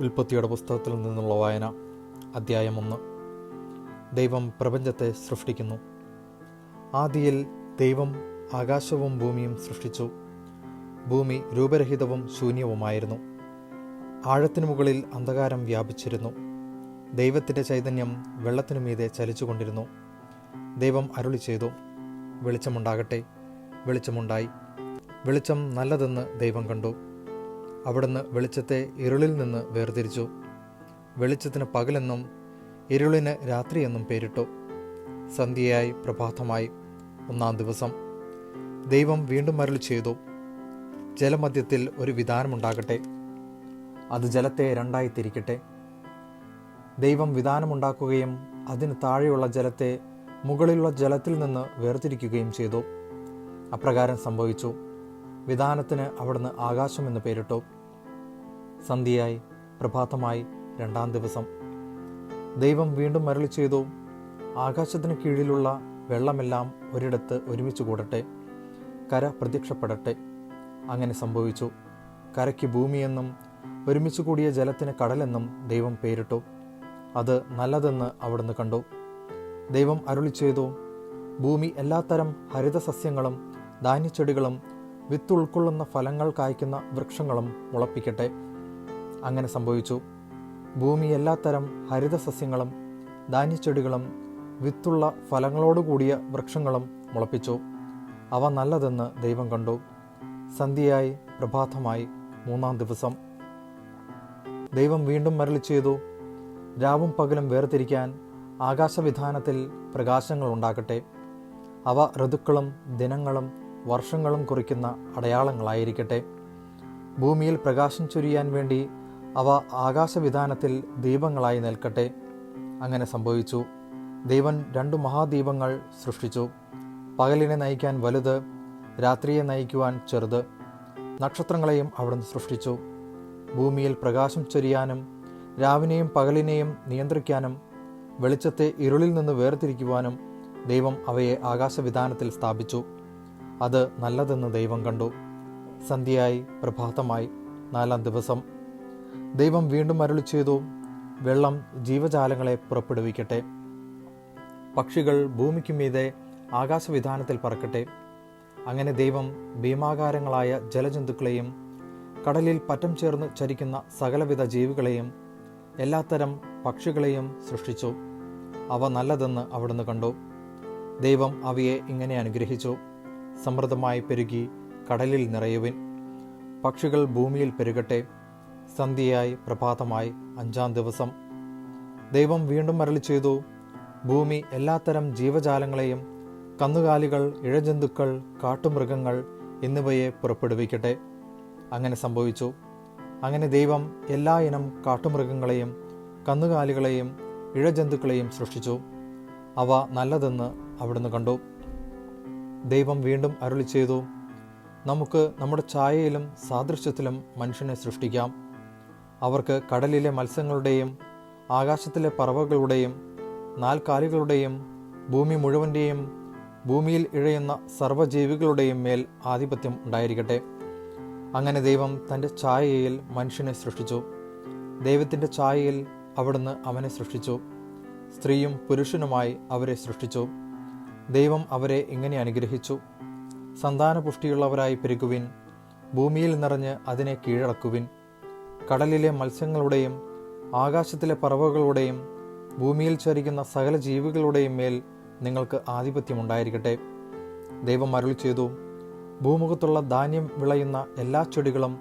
ഉൽപ്പത്തിയുടെ പുസ്തകത്തിൽ നിന്നുള്ള വായന. അധ്യായം 1. ദൈവം പ്രപഞ്ചത്തെ സൃഷ്ടിക്കുന്നു. ആദിയിൽ ദൈവം ആകാശവും ഭൂമിയും സൃഷ്ടിച്ചു. ഭൂമി രൂപരഹിതവും ശൂന്യവുമായിരുന്നു. ആഴത്തിനു മുകളിൽ അന്ധകാരം വ്യാപിച്ചിരുന്നു. ദൈവത്തിൻ്റെ ചൈതന്യം വെള്ളത്തിനു മീതെ ചലിച്ചുകൊണ്ടിരുന്നു. ദൈവം അരുളി ചെയ്തു, വെളിച്ചമുണ്ടാകട്ടെ. വെളിച്ചമുണ്ടായി. വെളിച്ചം നല്ലതെന്ന് ദൈവം കണ്ടു. അവിടുന്ന് വെളിച്ചത്തെ ഇരുളിൽ നിന്ന് വേർതിരിച്ചു. വെളിച്ചത്തിന് പകലെന്നും ഇരുളിന് രാത്രിയെന്നും പേരിട്ടു. സന്ധ്യയായി പ്രഭാതമായി 1-ാം ദിവസം. ദൈവം വീണ്ടും അരുളി ചെയ്തു, ജലമധ്യത്തിൽ ഒരു വിധാനമുണ്ടാകട്ടെ. അത് ജലത്തെ രണ്ടായി തിരിക്കട്ടെ. ദൈവം വിധാനമുണ്ടാക്കുകയും അതിന് താഴെയുള്ള ജലത്തെ മുകളിലുള്ള ജലത്തിൽ നിന്ന് വേർതിരിക്കുകയും ചെയ്തു. അപ്രകാരം സംഭവിച്ചു. വിധാനത്തിന് അവിടുന്ന് ആകാശം എന്ന് പേരിട്ടു. സന്ധ്യയായി പ്രഭാതമായി 2-ാം ദിവസം. ദൈവം വീണ്ടും അരുളി ചെയ്തു, ആകാശത്തിന് കീഴിലുള്ള വെള്ളമെല്ലാം ഒരിടത്ത് ഒരുമിച്ച് കൂടട്ടെ. കര പ്രത്യക്ഷപ്പെടട്ടെ. അങ്ങനെ സംഭവിച്ചു. കരയ്ക്ക് ഭൂമിയെന്നും ഒരുമിച്ച് കൂടിയ ജലത്തിന് കടലെന്നും ദൈവം പേരിട്ടു. അത് നല്ലതെന്ന് അവിടുന്ന് കണ്ടു. ദൈവം അരുളി ചെയ്തു, ഭൂമി എല്ലാത്തരം ഹരിതസസ്യങ്ങളും ധാന്യച്ചെടികളും വിത്ത് ഉൾക്കൊള്ളുന്ന ഫലങ്ങൾ കായ്ക്കുന്ന വൃക്ഷങ്ങളും മുളപ്പിക്കട്ടെ. അങ്ങനെ സംഭവിച്ചു. ഭൂമി എല്ലാത്തരം ഹരിതസസ്യങ്ങളും ധാന്യച്ചെടികളും വിത്തുള്ള ഫലങ്ങളോടുകൂടിയ വൃക്ഷങ്ങളും മുളപ്പിച്ചു. അവ നല്ലതെന്ന് ദൈവം കണ്ടു. സന്ധ്യയായി പ്രഭാതമായി 3-ാം ദിവസം. ദൈവം വീണ്ടും അരുളി ചെയ്തു, രാവും പകലും വേർതിരിക്കാൻ ആകാശവിധാനത്തിൽ പ്രകാശങ്ങൾ ഉണ്ടാകട്ടെ. അവ ഋതുക്കളും ദിനങ്ങളും വർഷങ്ങളും കുറിക്കുന്ന അടയാളങ്ങളായിരിക്കട്ടെ. ഭൂമിയിൽ പ്രകാശം ചൊരിയാൻ വേണ്ടി അവ ആകാശവിധാനത്തിൽ ദീപങ്ങളായി നിൽക്കട്ടെ. അങ്ങനെ സംഭവിച്ചു. ദൈവം 2 മഹാദീപങ്ങൾ സൃഷ്ടിച്ചു. പകലിനെ നയിക്കാൻ വലുത്, രാത്രിയെ നയിക്കുവാൻ ചെറുത്. നക്ഷത്രങ്ങളെയും അവിടുന്ന് സൃഷ്ടിച്ചു. ഭൂമിയിൽ പ്രകാശം ചൊരിയാനും രാവിനെയും പകലിനെയും നിയന്ത്രിക്കാനും വെളിച്ചത്തെ ഇരുളിൽ നിന്ന് വേർതിരിക്കുവാനും ദൈവം അവയെ ആകാശവിധാനത്തിൽ സ്ഥാപിച്ചു. അത് നല്ലതെന്ന് ദൈവം കണ്ടു. സന്ധ്യയായി പ്രഭാതമായി 4-ാം ദിവസം. ദൈവം വീണ്ടും അരുളി ചെയ്തു, വെള്ളം ജീവജാലങ്ങളെ പുറപ്പെടുവിക്കട്ടെ. പക്ഷികൾ ഭൂമിക്ക് മീതെ ആകാശവിധാനത്തിൽ പറക്കട്ടെ. അങ്ങനെ ദൈവം ഭീമാകാരങ്ങളായ ജലജന്തുക്കളെയും കടലിൽ പറ്റം ചേർന്ന് ചരിക്കുന്ന സകലവിധ ജീവികളെയും എല്ലാത്തരം പക്ഷികളെയും സൃഷ്ടിച്ചു. അവ നല്ലതെന്ന് അവിടുന്ന് കണ്ടു. ദൈവം അവയെ ഇങ്ങനെ അനുഗ്രഹിച്ചു, സമൃദ്ധമായി പെരുകി കടലിൽ നിറയുവിൻ. പക്ഷികൾ ഭൂമിയിൽ പെരുകട്ടെ. സന്ധ്യയായി പ്രഭാതമായി 5-ാം ദിവസം. ദൈവം വീണ്ടും അരുളി ചെയ്തു, ഭൂമി എല്ലാത്തരം ജീവജാലങ്ങളെയും കന്നുകാലികൾ, ഇഴജന്തുക്കൾ, കാട്ടുമൃഗങ്ങൾ എന്നിവയെ പുറപ്പെടുവിക്കട്ടെ. അങ്ങനെ സംഭവിച്ചു. അങ്ങനെ ദൈവം എല്ലാ ഇനം കാട്ടുമൃഗങ്ങളെയും കന്നുകാലികളെയും ഇഴജന്തുക്കളെയും സൃഷ്ടിച്ചു. അവ നല്ലതെന്ന് അവിടുന്ന് കണ്ടു. ദൈവം വീണ്ടും അരുളി ചെയ്തു, നമുക്ക് നമ്മുടെ ഛായയിലും സാദൃശ്യത്തിലും മനുഷ്യനെ സൃഷ്ടിക്കാം. അവർക്ക് കടലിലെ മത്സ്യങ്ങളുടെയും ആകാശത്തിലെ പറവകളുടെയും 4 കാലുകളുടെയും ഭൂമി മുഴുവൻ്റെയും ഭൂമിയിൽ ഇഴയുന്ന സർവ്വജീവികളുടെയും മേൽ ആധിപത്യം ഉണ്ടായിരിക്കട്ടെ. അങ്ങനെ ദൈവം തൻ്റെ ഛായയിൽ മനുഷ്യനെ സൃഷ്ടിച്ചു. ദൈവത്തിൻ്റെ ഛായയിൽ അവിടുന്ന് അവനെ സൃഷ്ടിച്ചു. സ്ത്രീയും പുരുഷനുമായി അവരെ സൃഷ്ടിച്ചു. ദൈവം അവരെ ഇങ്ങനെ അനുഗ്രഹിച്ചു, സന്താനപുഷ്ടിയുള്ളവരായി പെരുകുവിൻ. ഭൂമിയിൽ നിറഞ്ഞ് അതിനെ കീഴടക്കുവിൻ. കടലിലെ മത്സ്യങ്ങളുടെയും ആകാശത്തിലെ പറവകളുടെയും ഭൂമിയിൽ ചരിക്കുന്ന സകല ജീവികളുടെയും മേൽ നിങ്ങൾക്ക് ആധിപത്യമുണ്ടായിരിക്കട്ടെ. ദൈവം അരുളി ചെയ്തു, ഭൂമുഖത്തുള്ള ധാന്യം വിളയുന്ന എല്ലാ ചെടികളും